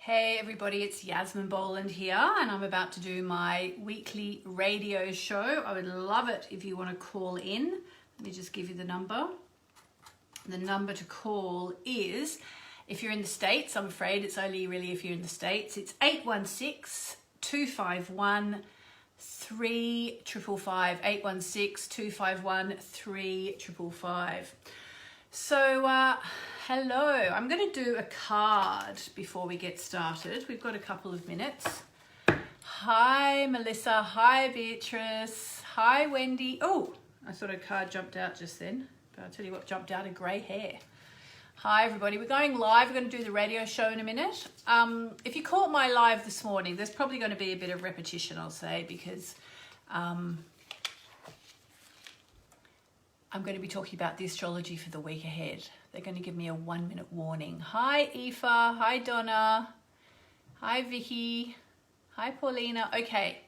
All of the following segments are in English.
Hey everybody, it's Yasmin Boland here, and I'm about to do my weekly radio show. I would love it if you want to call in. Let me just give you the number. The number to call is, if you're in the States, I'm afraid it's only really if you're in the States, it's 816-251-3555, 816-251-3555. So, hello, I'm going to do a card before we get started. We've got a couple of minutes. Hi, Melissa. Hi, Beatrice. Hi, Wendy. Oh, I thought a card jumped out just then, but I'll tell you what jumped out, a grey hair. Hi, everybody. We're going live. We're going to do the radio show in a minute. If you caught my live this morning, there's probably going to be a bit of repetition, I'll say, because I'm going to be talking about the astrology for the week ahead. They're going to give me a 1-minute warning. Hi, Aoife. Hi, Donna. Hi, Vicky. Hi, Paulina. Okay.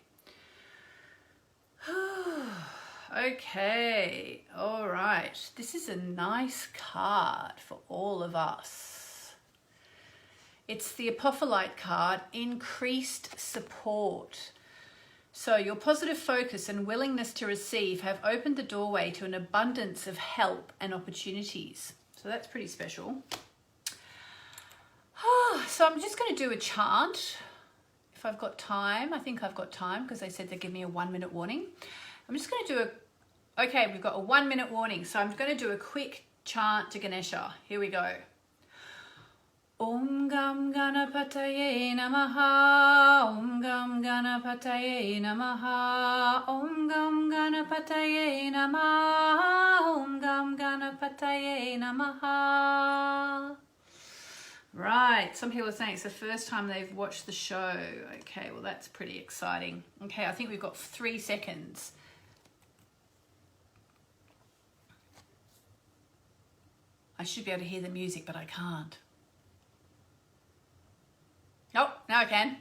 Okay. All right. This is a nice card for all of us. It's the Apophyllite card, Increased Support. So your positive focus and willingness to receive have opened the doorway to an abundance of help and opportunities. So that's pretty special. So I'm just going to do a chant if I've got time. I think I've got time because they said they'd give me a 1-minute warning. I'm just going to do okay, we've got a 1-minute warning. So I'm going to do a quick chant to Ganesha. Here we go. Om Gam Ganapataye Namaha, Om Gam Ganapataye Namaha, Om Gam Ganapataye Namaha, Om Gam Ganapataye Namaha. Right, some people are saying it's the first time they've watched the show. Okay, well that's pretty exciting. Okay, I think we've got 3 seconds. I should be able to hear the music, but I can't. Oh, now I can.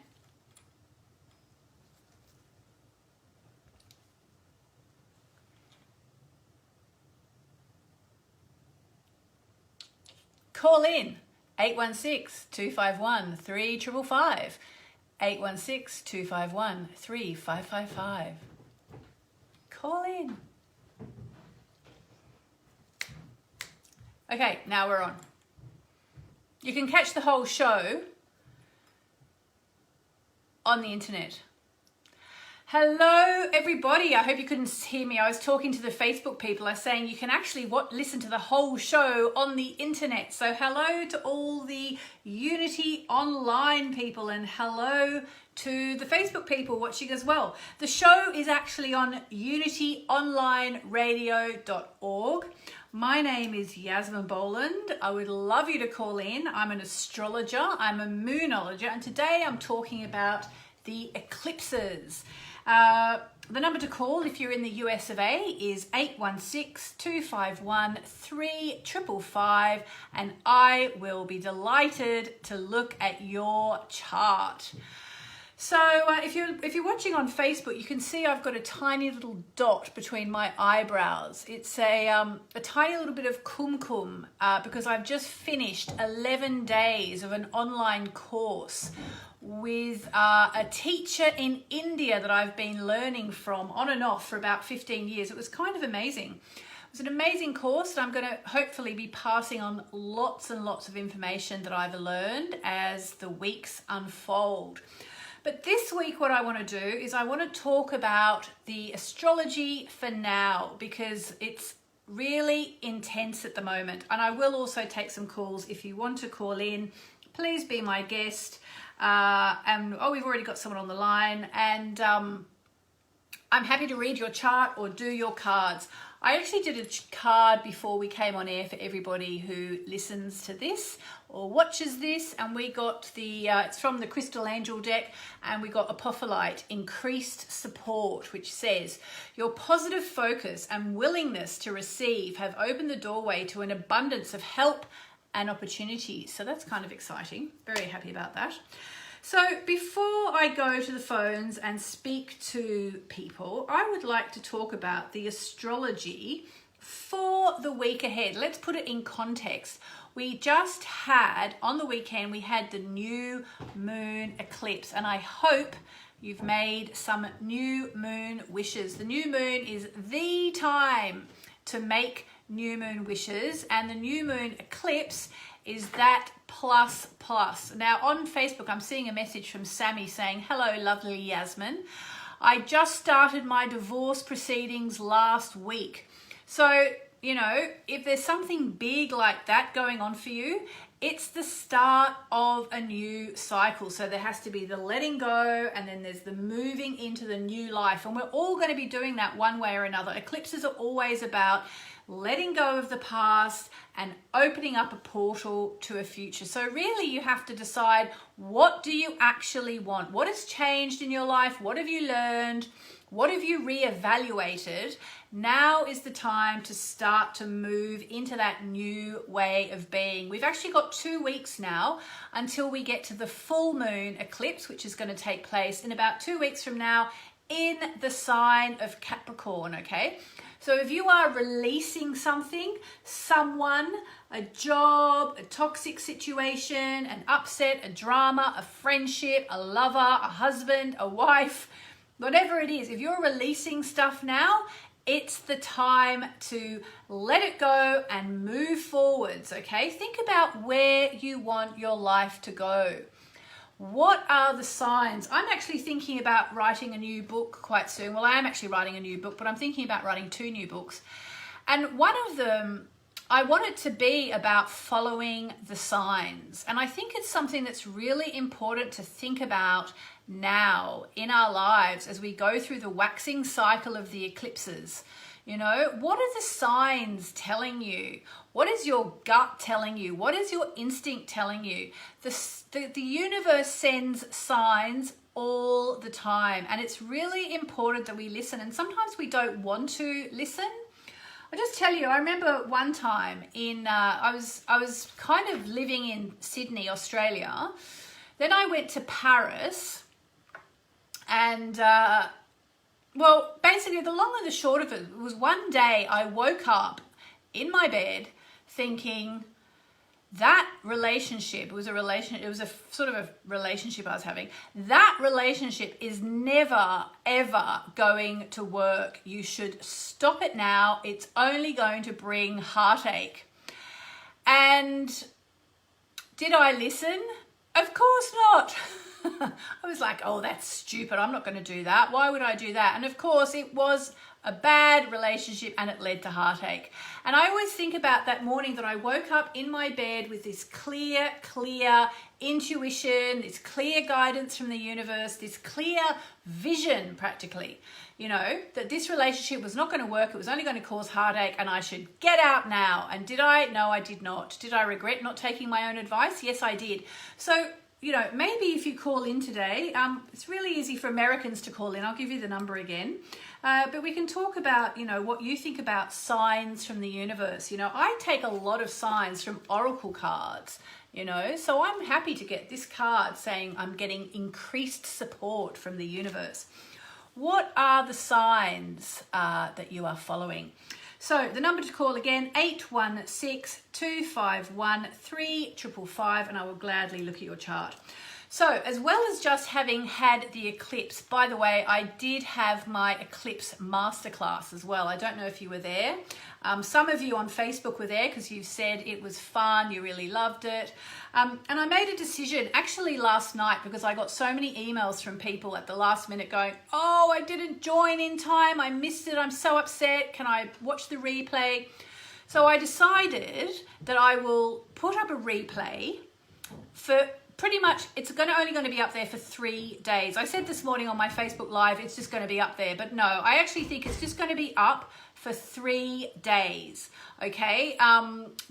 Call in 816-251-3555, 816-251-3555. Call in. Okay, now we're on. You can catch the whole show on the internet. Hello everybody, I hope you couldn't hear me. I was talking to the Facebook people. I was saying you can actually listen to the whole show on the internet. So hello to all the Unity Online people, and hello to the Facebook people watching as well. The show is actually on unityonlineradio.org. My name is Yasmin Boland. I would love you to call in. I'm an astrologer, I'm a moonologer, and today I'm talking about the eclipses. The number to call if you're in the US of A is 816-251-3555, and I will be delighted to look at your chart. So if you're watching on Facebook, you can see I've got a tiny little dot between my eyebrows. It's a tiny little bit of kumkum because I've just finished 11 days of an online course with a teacher in India that I've been learning from on and off for about 15 years. It was kind of amazing. It was an amazing course, and I'm going to hopefully be passing on lots and lots of information that I've learned as the weeks unfold. But this week what I want to do is I want to talk about the astrology for now, because it's really intense at the moment. And I will also take some calls. If you want to call in, please be my guest. We've already got someone on the line, and I'm happy to read your chart or do your cards. I actually did a card before we came on air for everybody who listens to this or watches this, and we got it's from the Crystal Angel deck, and we got Apophyllite, Increased Support, which says, your positive focus and willingness to receive have opened the doorway to an abundance of help and opportunities. So that's kind of exciting. Very happy about that. So before I go to the phones and speak to people, I would like to talk about the astrology for the week ahead. Let's put it in context. We just had, on the weekend, we had the new moon eclipse, and I hope you've made some new moon wishes. The new moon is the time to make new moon wishes, and the new moon eclipse is that plus. Now on Facebook, I'm seeing a message from Sammy saying, hello, lovely Yasmin. I just started my divorce proceedings last week. So, you know, if there's something big like that going on for you, it's the start of a new cycle. So there has to be the letting go, and then there's the moving into the new life. And we're all going to be doing that one way or another. Eclipses are always about letting go of the past and opening up a portal to a future. So really you have to decide, what do you actually want? What has changed in your life? What have you learned? What have you reevaluated? Now is the time to start to move into that new way of being. We've actually got 2 weeks now until we get to the full moon eclipse, which is going to take place in about 2 weeks from now in the sign of Capricorn, okay? So if you are releasing something, someone, a job, a toxic situation, an upset, a drama, a friendship, a lover, a husband, a wife, whatever it is, if you're releasing stuff now, it's the time to let it go and move forwards, okay? Think about where you want your life to go. What are the signs? I'm actually thinking about writing a new book quite soon. Well, I am actually writing a new book, but I'm thinking about writing 2 new books. And one of them, I want it to be about following the signs. And I think it's something that's really important to think about now in our lives as we go through the waxing cycle of the eclipses. You know, what are the signs telling you? What is your gut telling you? What is your instinct telling you? The universe sends signs all the time, and it's really important that we listen. And sometimes we don't want to listen. I'll just tell you, I remember one time I was kind of living in Sydney, Australia. Then I went to Paris, and well, basically the long and the short of it was, one day I woke up in my bed thinking that relationship, it was a sort of a relationship I was having, that relationship is never, ever going to work. You should stop it now. It's only going to bring heartache. And did I listen? Of course not. I was like, oh, that's stupid. I'm not going to do that. Why would I do that? And of course, it was a bad relationship and it led to heartache. And I always think about that morning that I woke up in my bed with this clear intuition, this clear guidance from the universe, this clear vision practically, you know, that this relationship was not going to work. It was only going to cause heartache and I should get out now. And did I? No, I did not. Did I regret not taking my own advice? Yes, I did. So, you know, maybe if you call in today, it's really easy for Americans to call in. I'll give you the number again. But we can talk about, you know, what you think about signs from the universe. You know, I take a lot of signs from oracle cards, you know, so I'm happy to get this card saying I'm getting increased support from the universe. What are the signs that you are following? So the number to call again, 816-251-3555, and I will gladly look at your chart. So as well as just having had the eclipse, by the way, I did have my eclipse masterclass as well. I don't know if you were there. Some of you on Facebook were there because you said it was fun, you really loved it. And I made a decision actually last night because I got so many emails from people at the last minute going, oh, I didn't join in time, I missed it, I'm so upset, can I watch the replay? So I decided that I will put up a replay for pretty much, it's only going to be up there for 3 days. I said this morning on my Facebook Live, it's just going to be up there. But no, I actually think it's just going to be up for 3 days, okay?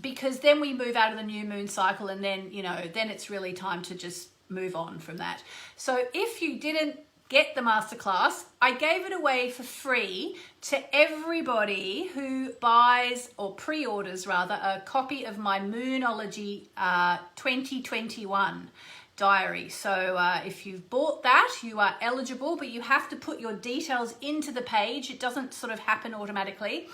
Because then we move out of the new moon cycle and then, you know, then it's really time to just move on from that. So if you didn't get the masterclass, I gave it away for free to everybody who buys or pre-orders rather a copy of my Moonology 2021 diary. So if you've bought that, you are eligible, but you have to put your details into the page. It doesn't sort of happen automatically.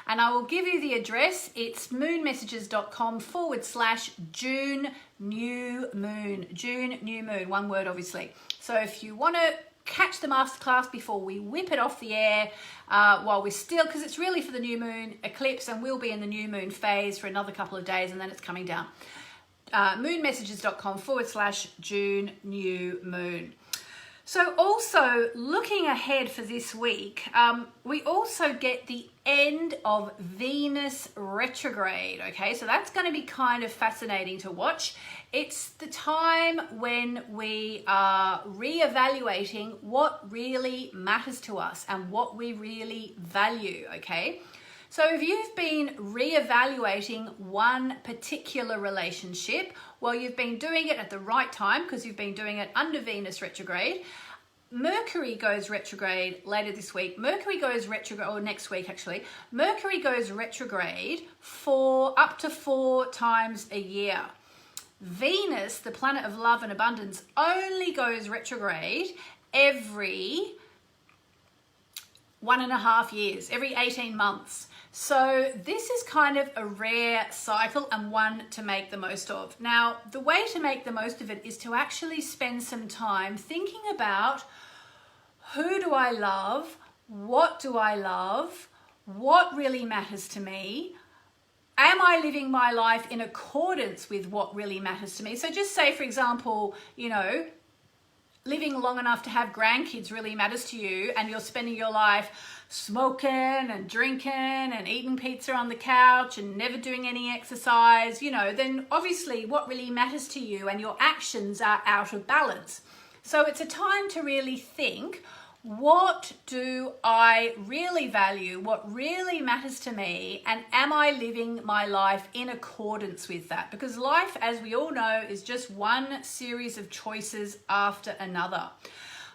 And I will give you the address. It's moonmessages.com/June new moon. June new moon, one word obviously. So if you want to catch the masterclass before we whip it off the air, while we're still, because it's really for the new moon eclipse, and we'll be in the new moon phase for another couple of days and then it's coming down. Moonmessages.com/June new moon. So also looking ahead for this week, we also get the end of Venus retrograde. Okay, so that's going to be kind of fascinating to watch. It's the time when we are reevaluating what really matters to us and what we really value. Okay, so if you've been reevaluating one particular relationship, well, you've been doing it at the right time because you've been doing it under Venus retrograde. Mercury goes retrograde later this week. Mercury goes retrograde, or next week actually. Mercury goes retrograde for up to 4 times a year. Venus, the planet of love and abundance, only goes retrograde every 1.5 years, every 18 months. So this is kind of a rare cycle and one to make the most of. Now, the way to make the most of it is to actually spend some time thinking about, who do I love? What do I love? What really matters to me? Am I living my life in accordance with what really matters to me? So just say, for example, you know, living long enough to have grandkids really matters to you, and you're spending your life smoking and drinking and eating pizza on the couch and never doing any exercise, you know, then obviously what really matters to you and your actions are out of balance. So it's a time to really think, what do I really value? What really matters to me? And am I living my life in accordance with that? Because life, as we all know, is just one series of choices after another.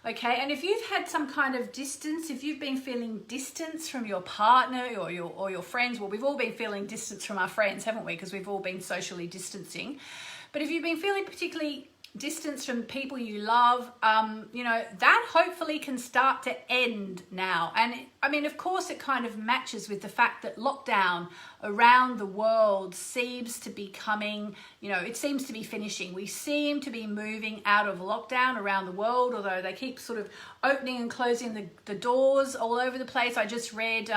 Okay, and if you've had some kind of distance, if you've been feeling distance from your partner or your friends, well, we've all been feeling distance from our friends, haven't we? Because we've all been socially distancing. But if you've been feeling particularly distance from people you love, you know, that hopefully can start to end now. And I mean, of course, it kind of matches with the fact that lockdown around the world seems to be coming, you know, it seems to be finishing. We seem to be moving out of lockdown around the world, although they keep sort of opening and closing the doors all over the place. I just read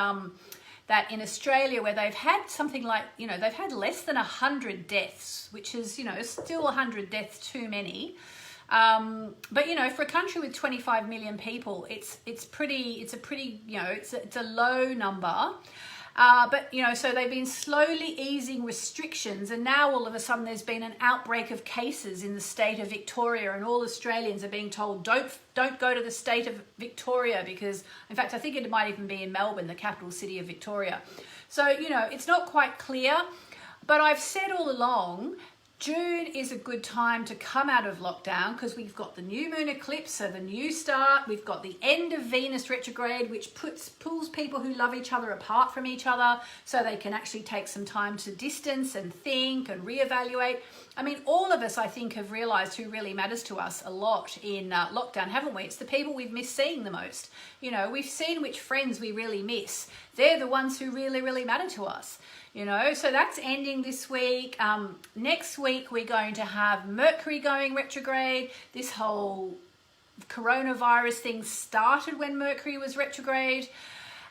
that in Australia, where they've had something like, you know, they've had less than 100 deaths, which is, you know, still 100 deaths too many. But, you know, for a country with 25 million people, it's a pretty, you know, it's a low number. But, you know, so they've been slowly easing restrictions, and now all of a sudden there's been an outbreak of cases in the state of Victoria, and all Australians are being told, don't go to the state of Victoria, because, in fact, I think it might even be in Melbourne, the capital city of Victoria. So, you know, it's not quite clear, but I've said all along, June is a good time to come out of lockdown because we've got the new moon eclipse, so the new start. We've got the end of Venus retrograde, which pulls people who love each other apart from each other so they can actually take some time to distance and think and reevaluate. I mean, all of us, I think, have realized who really matters to us a lot in lockdown, haven't we? It's the people we've missed seeing the most. You know, we've seen which friends we really miss. They're the ones who really, really matter to us. You know, so that's ending this week. Next week, we're going to have Mercury going retrograde. This whole coronavirus thing started when Mercury was retrograde.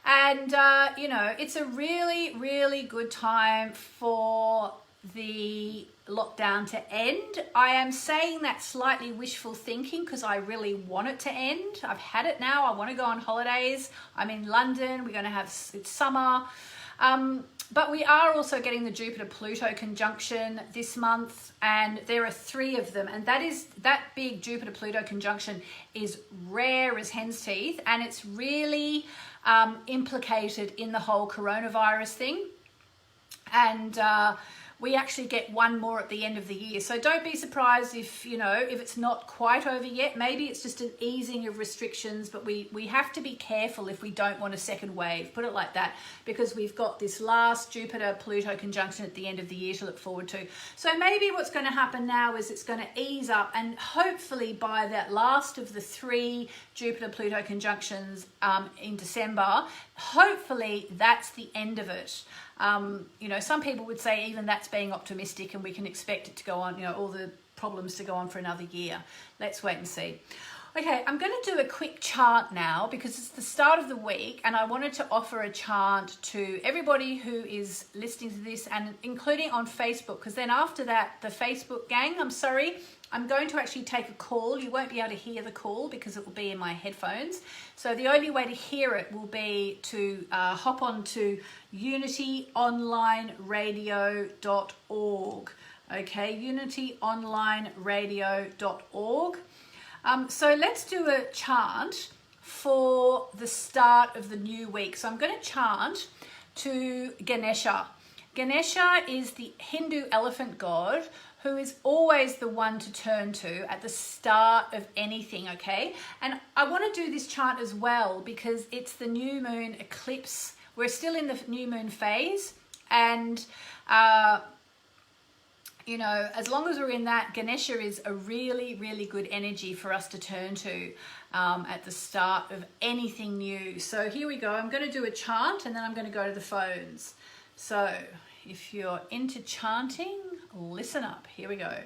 And, you know, it's a really, really good time for the lockdown to end. I am saying that slightly wishful thinking because I really want it to end. I've had it now. I want to go on holidays. I'm in London. We're going to have, it's summer. But we are also getting the Jupiter-Pluto conjunction this month, and there are 3 of them, and that big Jupiter-Pluto conjunction is rare as hen's teeth, and it's really implicated in the whole coronavirus thing. And we actually get one more at the end of the year. So don't be surprised if, you know, if it's not quite over yet. Maybe it's just an easing of restrictions, but we have to be careful if we don't want a second wave, put it like that, because we've got this last Jupiter-Pluto conjunction at the end of the year to look forward to. So maybe what's going to happen now is it's going to ease up, and hopefully by that last of the 3 Jupiter-Pluto conjunctions in December, hopefully that's the end of it. You know, some people would say even that's being optimistic and we can expect it to go on, you know, all the problems to go on for another year. Let's wait and see. Okay, I'm going to do a quick chant now because it's the start of the week and I wanted to offer a chant to everybody who is listening to this and including on Facebook, because then after that, the Facebook gang, I'm going to actually take a call. You won't be able to hear the call because it will be in my headphones. So the only way to hear it will be to hop on to unityonlineradio.org. Okay, unityonlineradio.org. So let's do a chant for the start of the new week. So I'm going to chant to Ganesha. Ganesha is the Hindu elephant god who is always the one to turn to at the start of anything, okay? And I want to do this chant as well because it's the new moon eclipse. We're still in the new moon phase and you know, as long as we're in that, Ganesha is a really, really good energy for us to turn to at the start of anything new. So here we go. I'm going to do a chant and then I'm going to go to the phones. So if you're into chanting, listen up. Here we go.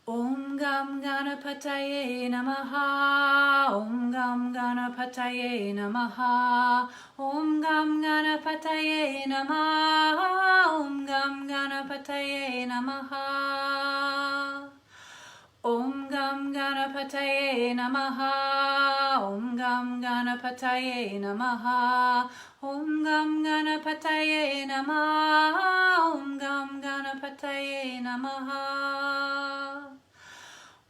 Om Gam Ganapataye Namaha, Om Gam Ganapataye Namaha, Om Gam Ganapataye Namaha, Om Gam Ganapataye Namaha, Om Gam Ganapataye Namaha, Om Gam Ganapataye Namaha, Om Gam Ganapataye Namaha, Om Gam Ganapataye Namaha.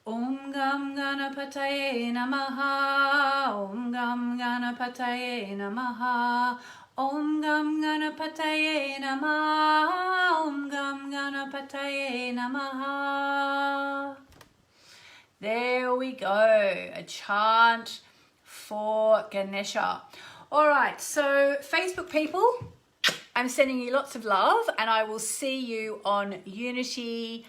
Om Gam Ganapataye Namaha, Om Gam Ganapataye Namaha, Om Gam Ganapataye Namaha, Om Gam Ganapataye Namaha. There we go, a chant for Ganesha. All right, so Facebook people, I'm sending you lots of love and I will see you on unityonlineradio.org.